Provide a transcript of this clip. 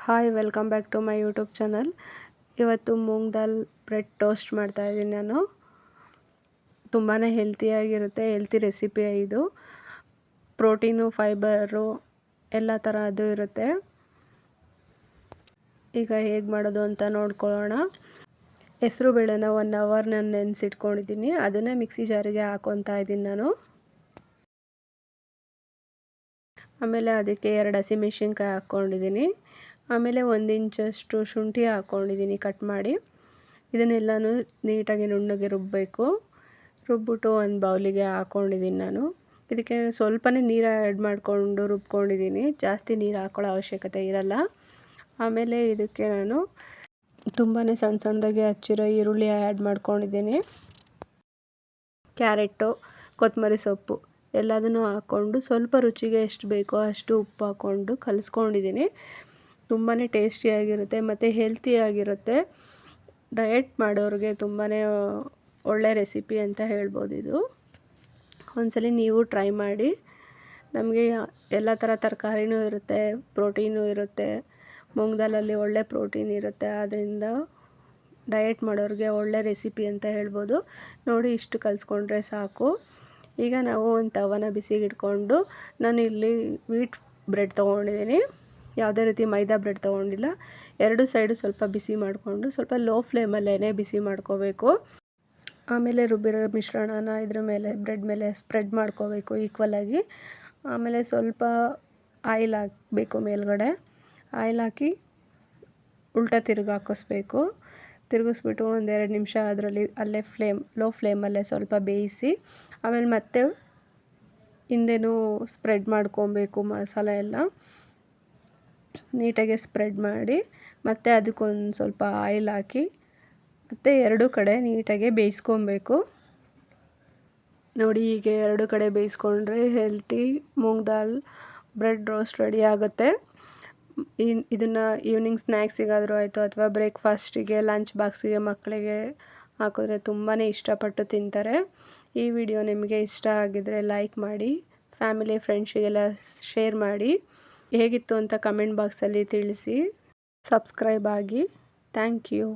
Hi welcome back to my YouTube channel. ಇವತ್ತು moong dal bread toast ಮಾಡ್ತಾಯಿದ್ದೀನಿ ನಾನು. ತುಂಬಾ ಹೆಲ್ತಿಯಾಗಿರುತ್ತೆ, ಹೆಲ್ತಿ ರೆಸಿಪಿ ಇದು. ಪ್ರೋಟೀನು, ಫೈಬರು ಎಲ್ಲ ಥರದ್ದು ಇರುತ್ತೆ. ಈಗ ಹೇಗೆ ಮಾಡೋದು ಅಂತ ನೋಡ್ಕೊಳ್ಳೋಣ. ಹೆಸರು ಬೇಳೆನ 1 ಅವರ್ ನಾನು ನೆನೆಸಿಟ್ಕೊಂಡಿದ್ದೀನಿ. ಅದನ್ನೇ ಮಿಕ್ಸಿ ಜಾರಿಗೆ ಹಾಕ್ಕೊತಾ ಇದ್ದೀನಿ ನಾನು. ಆಮೇಲೆ ಅದಕ್ಕೆ 2 ಹಸಿಮೆಣಸಿನ್ಕಾಯಿ ಹಾಕ್ಕೊಂಡಿದ್ದೀನಿ. ಆಮೇಲೆ 1 ಇಂಚಷ್ಟು ಶುಂಠಿ ಹಾಕ್ಕೊಂಡಿದ್ದೀನಿ ಕಟ್ ಮಾಡಿ. ಇದನ್ನೆಲ್ಲನೂ ನೀಟಾಗಿ ನುಣ್ಣಗೆ ರುಬ್ಬಬೇಕು. ರುಬ್ಬಿಟ್ಟು ಒಂದು ಬೌಲಿಗೆ ಹಾಕ್ಕೊಂಡಿದ್ದೀನಿ ನಾನು. ಇದಕ್ಕೆ ಸ್ವಲ್ಪನೇ ನೀರು ಆ್ಯಡ್ ಮಾಡಿಕೊಂಡು ರುಬ್ಕೊಂಡಿದ್ದೀನಿ, ಜಾಸ್ತಿ ನೀರು ಹಾಕ್ಕೊಳ್ಳೋ ಅವಶ್ಯಕತೆ ಇರಲ್ಲ. ಆಮೇಲೆ ಇದಕ್ಕೆ ನಾನು ತುಂಬಾ ಸಣ್ಣ ಸಣ್ಣದಾಗಿ ಹಚ್ಚಿರೋ ಈರುಳ್ಳಿ ಆ್ಯಡ್ ಮಾಡ್ಕೊಂಡಿದ್ದೀನಿ. ಕ್ಯಾರೆಟು, ಕೊತ್ತಂಬರಿ ಸೊಪ್ಪು ಎಲ್ಲದನ್ನು ಹಾಕ್ಕೊಂಡು ಸ್ವಲ್ಪ ರುಚಿಗೆ ಎಷ್ಟು ಬೇಕೋ ಅಷ್ಟು ಉಪ್ಪು ಹಾಕ್ಕೊಂಡು ಕಲಿಸ್ಕೊಂಡಿದ್ದೀನಿ. ತುಂಬಾ ಟೇಸ್ಟಿಯಾಗಿರುತ್ತೆ ಮತ್ತು ಹೆಲ್ತಿಯಾಗಿರುತ್ತೆ. ಡಯಟ್ ಮಾಡೋರಿಗೆ ತುಂಬಾ ಒಳ್ಳೆ ರೆಸಿಪಿ ಅಂತ ಹೇಳ್ಬೋದು ಇದು. ಒಂದ್ಸಲ ನೀವು ಟ್ರೈ ಮಾಡಿ. ನಮಗೆ ಎಲ್ಲ ಥರ ತರಕಾರಿನೂ ಇರುತ್ತೆ, ಪ್ರೋಟೀನು ಇರುತ್ತೆ. ಮೂಂಗ್ ದಾಲಲ್ಲಿ ಒಳ್ಳೆ ಪ್ರೋಟೀನ್ ಇರುತ್ತೆ. ಆದ್ದರಿಂದ ಡಯಟ್ ಮಾಡೋರಿಗೆ ಒಳ್ಳೆ ರೆಸಿಪಿ ಅಂತ ಹೇಳ್ಬೋದು. ನೋಡಿ, ಇಷ್ಟು ಕಲಿಸ್ಕೊಂಡ್ರೆ ಸಾಕು. ಈಗ ನಾವು ಒಂದು ತವನ ಬಿಸಿಗೆ ಇಟ್ಕೊಂಡು, ನಾನು ಇಲ್ಲಿ ವೀಟ್ ಬ್ರೆಡ್ ತೊಗೊಂಡಿದ್ದೀನಿ, ಯಾವುದೇ ರೀತಿ ಮೈದಾ ಬ್ರೆಡ್ ತೊಗೊಂಡಿಲ್ಲ. 2 ಸೈಡು ಸ್ವಲ್ಪ ಬಿಸಿ ಮಾಡಿಕೊಂಡು ಸ್ವಲ್ಪ ಲೋ ಫ್ಲೇಮಲ್ಲೇ ಬಿಸಿ ಮಾಡ್ಕೋಬೇಕು. ಆಮೇಲೆ ರುಬ್ಬಿರೋ ಮಿಶ್ರಣನ ಇದ್ರ ಮೇಲೆ ಬ್ರೆಡ್ ಮೇಲೆ ಸ್ಪ್ರೆಡ್ ಮಾಡ್ಕೋಬೇಕು ಈಕ್ವಲಾಗಿ. ಆಮೇಲೆ ಸ್ವಲ್ಪ ಆಯಿಲ್ ಹಾಕಬೇಕು ಮೇಲ್ಗಡೆ. ಆಯಿಲ್ ಹಾಕಿ ಉಲ್ಟಾ ಹಾಕಿಸ್ಬೇಕು. ತಿರುಗಿಸ್ಬಿಟ್ಟು 1-2 ನಿಮಿಷ ಅದರಲ್ಲಿ ಲೋ ಫ್ಲೇಮಲ್ಲೇ ಸ್ವಲ್ಪ ಬೇಯಿಸಿ, ಆಮೇಲೆ ಮತ್ತೆ ಹಿಂದೆನೂ ಸ್ಪ್ರೆಡ್ ಮಾಡ್ಕೊಬೇಕು. ಮಸಾಲೆ ಎಲ್ಲ ನೀಟಾಗಿ ಸ್ಪ್ರೆಡ್ ಮಾಡಿ ಮತ್ತು ಅದಕ್ಕೊಂದು ಸ್ವಲ್ಪ ಆಯಿಲ್ ಹಾಕಿ ಮತ್ತು 2 ಕಡೆ ನೀಟಾಗಿ ಬೇಯಿಸ್ಕೊಬೇಕು. ನೋಡಿ, ಹೀಗೆ 2 ಕಡೆ ಬೇಯಿಸ್ಕೊಂಡ್ರೆ healthy moong dal bread roast ready ಆಗುತ್ತೆ. ಇದನ್ನು ಈವ್ನಿಂಗ್ ಸ್ನ್ಯಾಕ್ಸಿಗಾದರೂ ಆಯಿತು ಅಥವಾ ಬ್ರೇಕ್ಫಾಸ್ಟಿಗೆ, ಲಂಚ್ ಬಾಕ್ಸಿಗೆ ಮಕ್ಕಳಿಗೆ ಹಾಕಿದ್ರೆ ತುಂಬಾ ಇಷ್ಟಪಟ್ಟು ತಿಂತಾರೆ. ಈ ವಿಡಿಯೋ ನಿಮಗೆ ಇಷ್ಟ ಆಗಿದರೆ ಲೈಕ್ ಮಾಡಿ, ಫ್ಯಾಮಿಲಿ ಫ್ರೆಂಡ್ಸಿಗೆಲ್ಲ ಶೇರ್ ಮಾಡಿ. ಹೇಗಿತ್ತು ಅಂತ ಕಮೆಂಟ್ ಬಾಕ್ಸಲ್ಲಿ ತಿಳಿಸಿ. ಸಬ್ಸ್ಕ್ರೈಬ್ ಆಗಿ. Thank you.